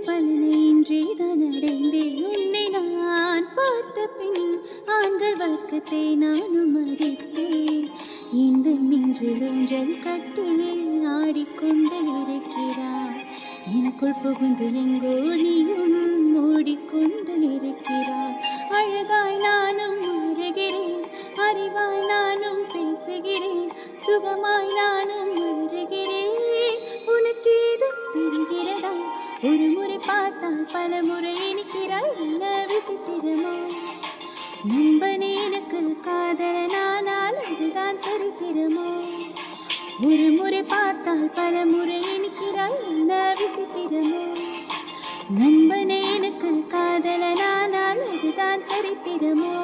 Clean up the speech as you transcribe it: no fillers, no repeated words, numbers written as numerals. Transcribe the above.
பலனை இன்றிதான் அடைந்தேன். உன்னை நான் பார்த்த பின் ஆண்கள் வர்க்கத்தை நானும் மதித்தேன். இந்த நெஞ்சில் ஒன்றன் கட்டி ஆடிக்கொண்டு இருக்கிறார். எனக்குள் புகுந்து எங்கோ நீயும் மூடிக்கொண்டு இருக்கிறார். அழகாய் நானும் மாறுகிறேன், அறிவாய் நானும் பேசுகிறேன், சுகமாய் நானும் வருகிறேன். உனக்கு ஏதும் தெரிகிறதா? ஒரு முறை பார்த்தால் பல முறை இனிக்கிறாய். என்ன விசித்திரமோ நண்பனே, எனக்கு காதலனானால் அதுதான் சரித்திரமோ. ஒரு முறை பார்த்தால் பல முறை இனிக்கிறாய். என்ன விசித்திரமோ நண்பனே, எனக்கு காதலனானால் அதுதான் சரித்திரமோ.